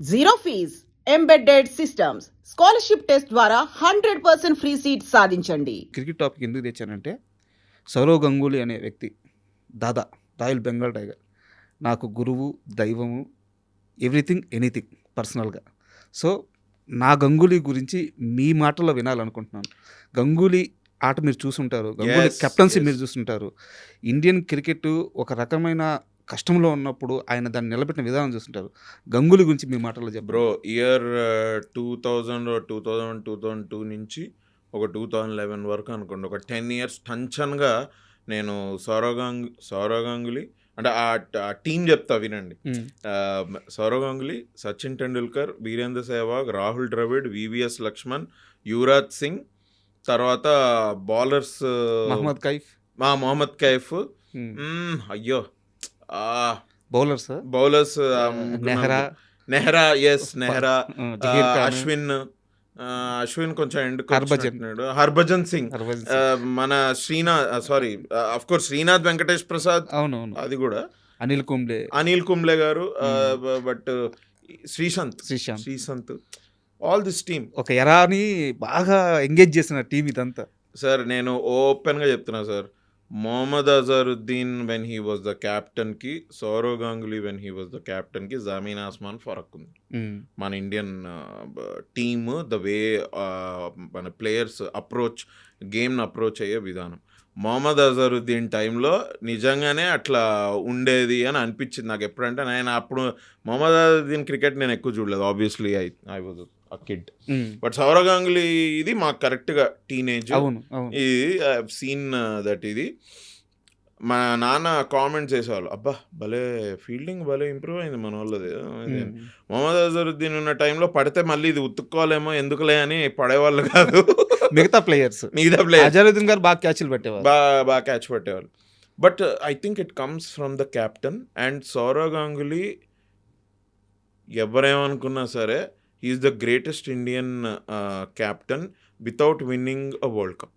Zero fees embedded systems scholarship test ద్వారా 100% free seat సాధించండి. Cricket topic ఎందుకు తెచ్చానంటే సౌరవ్ గంగూలీ అనే వ్యక్తి దాదా రాయల్ బెంగాల్ టైగర్ నాకు గురువు, దైవము, ఎవ్రీథింగ్ ఎనీథింగ్ పర్సనల్గా. సో నా గంగూలీ గురించి మీ మాటల్లో వినాలనుకుంటున్నాను. గంగూలీ ఆట మీరు చూసుంటారు, గంగూలీ Yes, కెప్టెన్సీ yes. మీరు చూస్తుంటారు. ఇండియన్ క్రికెట్ ఒక రకమైన కష్టంలో ఉన్నప్పుడు ఆయన దాన్ని నిలబెట్టిన విధానం చూస్తుంటారు. గంగూలీ గురించి మీ మాటల్లో చెప్పరు. బ్రో ఇయర్ 2002 నుంచి ఒక 2011 వరకు అనుకోండి, ఒక 10 ఇయర్స్ టంచన్గా నేను సౌరవ్ గంగూలీ అంటే ఆ టీం చెప్తా వినండి. సౌరవ్ గంగూలీ, సచిన్ టెండూల్కర్, వీరేంద్ర సెహ్వాగ్, రాహుల్ ద్రవిడ్, వివిఎస్ లక్ష్మణ్, యువరాజ్ సింగ్, తర్వాత బౌలర్స్ మొహమ్మద్ కైఫ్, అయ్యో బౌలర్స్ బౌలర్స్ నెహ్రా, నెహ్రా, జహీర్ ఖాన్, అశ్విన్ కొంచెం ఎండ్ హర్భజన్. హర్భజన్ సింగ్, మన శ్రీనాథ్ వెంకటేష్ ప్రసాద్, అవునవును, అది కూడా అనిల్ కుంబ్లే గారు, but Sreesanth, all this team ఒక ఎరాని బాగా ఎంగేజ్ చేసిన టీం ఇదంతా. సార్ నేను ఓపెన్గా చెప్తున్నా sir, Mohammad Azharuddin when he was the captain కి, Sourav Ganguly when he was the captain కి జమీన్ ఆస్మాన్ ఫరక్ ఉంది. మన ఇండియన్ టీమ్ ద వే మన ప్లేయర్స్ గేమ్ని అప్రోచ్ అయ్యే విధానం. మొహమ్మద్ అజరుద్దీన్ టైంలో నిజంగానే అట్లా ఉండేది అని అనిపించింది నాకు. ఎప్పుడంటే నేను అప్పుడు మొహమ్మద్ అజరుద్దీన్ క్రికెట్ నేను ఎక్కువ చూడలేదు, obviously I was a kid. But Sourav Ganguly ఇది మాకు కరెక్ట్గా టీనేజ్. ఇది ఐ హావ్ సీన్ దట్. ఇది మా నాన్న కామెంట్స్ చేసేవాళ్ళు, అబ్బా భలే ఫీల్డింగ్ భలే ఇంప్రూవ్ అయింది మన వాళ్ళది. మొహమ్మద్ అజరుద్దీన్ ఉన్న టైంలో పడితే మళ్ళీ ఇది ఉతుక్కోవాలేమో ఎందుకులే అని పడేవాళ్ళు కాదు. మిగతా ప్లేయర్స్ అజరుద్దీన్ గారు బాగా క్యాచ్లు పెట్టేవాళ్ళు, బాగా క్యాచ్ పెట్టేవాళ్ళు. But I think it comes from the captain. And Sourav Ganguly ఎవరేమనుకున్నా సరే is the greatest Indian captain without winning a world cup.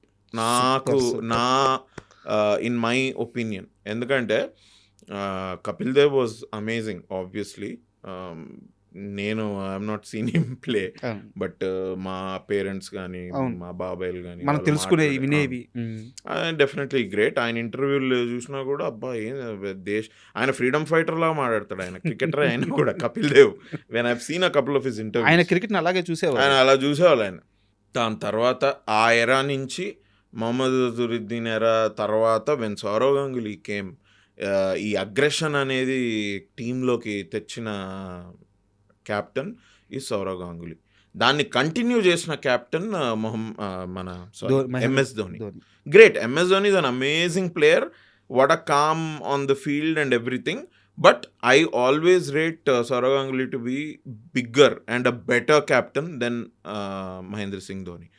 In my opinion. ఎందుకంటే Kapil Dev was amazing obviously. నేను I'm not seen him play, but మా parents కానీ మా బాబాయ్లు కానీ మనం తెలుసుకునేవి వినేవి definitely great. ఆయన ఇంటర్వ్యూలు చూసినా కూడా అబ్బా ఏం ఆయన ఫ్రీడమ్ ఫైటర్ లాగా మాట్లాడతాడు. ఆయన క్రికెటర్ అయినా కూడా Kapil Dev. When I seen a couple of his interview, ఆయన క్రికెట్ అలాగే చూసేవాళ్ళు, ఆయన అలా చూసేవాళ్ళు. ఆయన దాని తర్వాత ఆ ఎరా నుంచి మొహమ్మద్ అజరుద్దీన్ ఎరా తర్వాత వెన్ సౌరవ్ గంగూలీ కేమ్, ఈ అగ్రెషన్ అనేది టీంలోకి తెచ్చిన క్యాప్టెన్ ఈ సౌరవ్ గంగూలీ. దాన్ని కంటిన్యూ చేసిన క్యాప్టెన్ మన MS Dhoni. Great. MS Dhoni is an amazing player, what a calm on the field and everything. But I always rate Sourav Ganguly to be bigger and a better captain than Mahendra Singh Dhoni.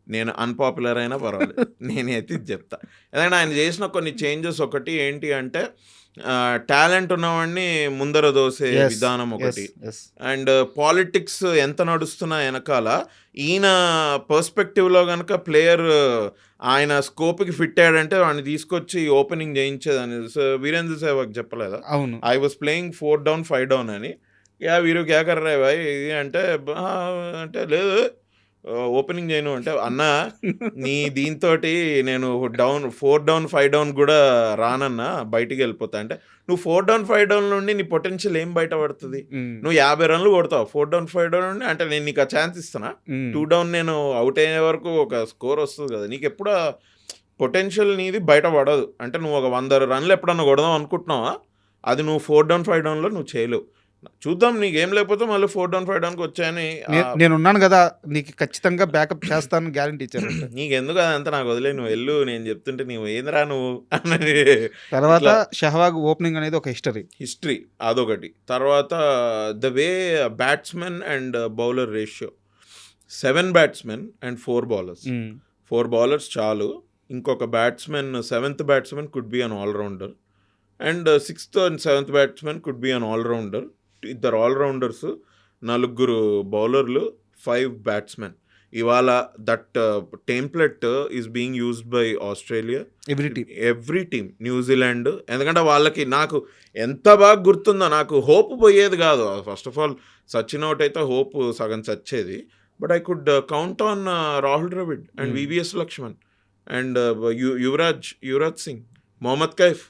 నేను unpopular అయినా పర్వాలేదు, నేనైతే ఇది చెప్తా. ఎందుకంటే ఆయన చేసిన కొన్ని చేంజెస్, ఒకటి ఏంటి అంటే టాలెంట్ ఉన్నవాడిని ముందర దోసే విధానం ఒకటి. అండ్ పాలిటిక్స్ ఎంత నడుస్తున్నా వెనకాల ఈయన పర్స్పెక్టివ్లో కనుక ప్లేయర్ ఆయన స్కోప్కి ఫిట్ అయ్యాడంటే వాడిని తీసుకొచ్చి ఓపెనింగ్ చేయించేదని. వీరేంద్ర సెహ్వాగ్ చెప్పలేదా, I was playing 4 down 5 down అని, వీరు క్యాకర్రా భాయ్ ఇది అంటే లేదు ఓపెనింగ్ చేయను అంటే, అన్న నీ దీంతో నేను 4 down 5 down కూడా రానన్నా, బయటికి వెళ్ళిపోతా అంటే, నువ్వు 4 down 5 down నుండి నీ పొటెన్షియల్ ఏం బయట పడుతుంది? నువ్వు 50 runs కొడతావు 4 down 5 down నుండి అంటే, నేను నీకు ఆ ఛాన్స్ ఇస్తానా? 2 down నేను అవుట్ అయ్యే వరకు ఒక స్కోర్ వస్తుంది కదా, నీకు ఎప్పుడు పొటెన్షియల్ నీది బయట పడదు. అంటే నువ్వు ఒక 100 runs ఎప్పుడన్నా కొడదాం అనుకుంటున్నావా, అది నువ్వు 4 down 5 downలో నువ్వు చేయలేవు. చూద్దాం, నీకేం లేకపోతే మళ్ళీ 4 down 5 downకి వచ్చాయని నేను ఉన్నాను కదా, నీకు ఖచ్చితంగా బ్యాకప్ చేస్తాను గ్యారంటీ ఇచ్చాను. నీకెందుకు అదంతా నాకు వదిలే, నువ్వు వెళ్ళు, నేను చెప్తుంటే నువ్వు ఏందిరా నువ్వు అని. తర్వాత షహ్వాగ్ ఓపెనింగ్ అనేది ఒక హిస్టరీ అదొకటి. తర్వాత the way batsmen and bowler ratio, 7 batsmen and 4 bowlers. 4 bowlers చాలు. ఇంకొక batsmen 7th batsman could be an allrounder, and 6th and 7th batsman could be an allrounder. 2 allrounders, 4 బౌలర్లు, 5 batsmen. ఇవాళ that template is being used by Australia, every team, New Zealand. ఎందుకంటే వాళ్ళకి నాకు ఎంత బాగా గుర్తుందో, నాకు హోప్ పోయేది కాదు. First of all Sachin out అయితే హోప్ సగం చచ్చేది. But I could count on Rahul Dravid and VVS Laxman and Yuvraj Singh, Mohammad Kaif.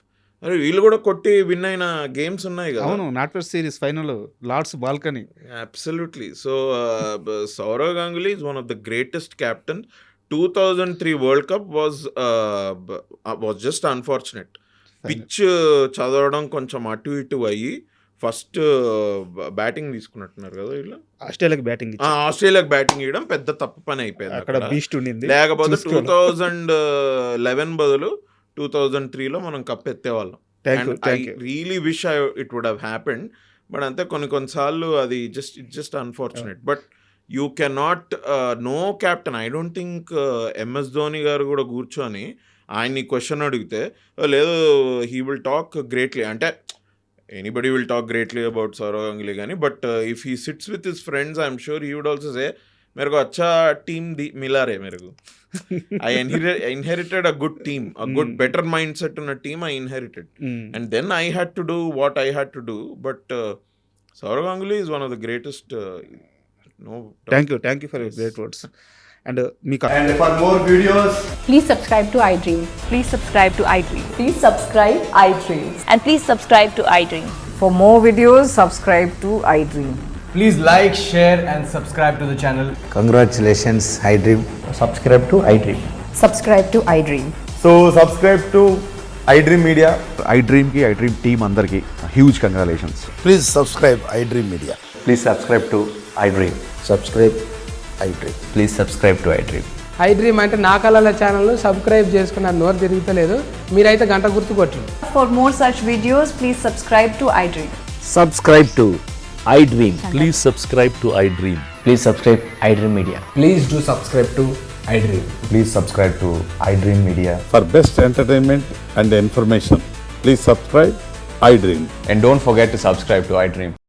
అరే వీళ్ళు కూడా కొట్టి విన్ అయిన గేమ్స్ ఉన్నాయి కదా. అవును, NatWest series final Lord's balcony. Absolutely. So Sourav Ganguly is one of the greatest captain. 2003 world cup was just unfortunate. Pitch చదవడం కొంచెం అటు ఇటు అయ్యి ఫస్ట్ బ్యాటింగ్ తీసుకున్నట్టున్నారు కదా వీళ్ళు. ఆస్ట్రేలియాకి బ్యాటింగ్ ఇవ్వడం పెద్ద తప్పు పని అయిపోయింది అక్కడ. బీస్ట్ ఉండింది. లేకపోతే 2011 బదులు 2003లో మనం కప్ ఎత్తేవాళ్ళం. I really wish it would have happened. But అంతే కొన్నిసార్లు అది just unfortunate. But you can not know captain. I don't think MS Dhoni గారు కూడా కూర్చొని ఆయన్ని క్వశ్చన్ అడిగితే లేదు హీ విల్ టాక్ గ్రేట్లీ. అంటే anybody will talk greatly about Sourav Ganguly కానీ, but if he sits with his friends I'm sure he would also say मेरे को अच्छा टीम मिला रे मेरे को. I inherited a good team, a good better mindset in a team I inherited. And then I had to do what I had to do. But Saurav Ganguly is one of the greatest. Thank you for your great words. And for more videos, please subscribe to iDream. Please subscribe to iDream. Please subscribe iDream. And please subscribe to iDream. For more videos, subscribe to iDream. please like, share and subscribe to the channel. Congratulations, iDream. Subscribe to iDream. Subscribe to iDream. So subscribe to iDream Media. iDream ki iDream team andarki huge congratulations. Please subscribe iDream Media. Please subscribe to iDream. Subscribe iDream. Please subscribe to iDream. iDream అంటే నా కళల channel subscribe చేసుకున్నారు, నోరు తిరుగుతలేదు. మీరైతే గంట గుర్తు కొట్టండి. For more such videos, please subscribe to iDream. Subscribe to iDream. Please subscribe to iDream. Please subscribe iDream Media. Please do subscribe to iDream. Please subscribe to iDream Media. For best entertainment and information, please subscribe iDream. And don't forget to subscribe to iDream.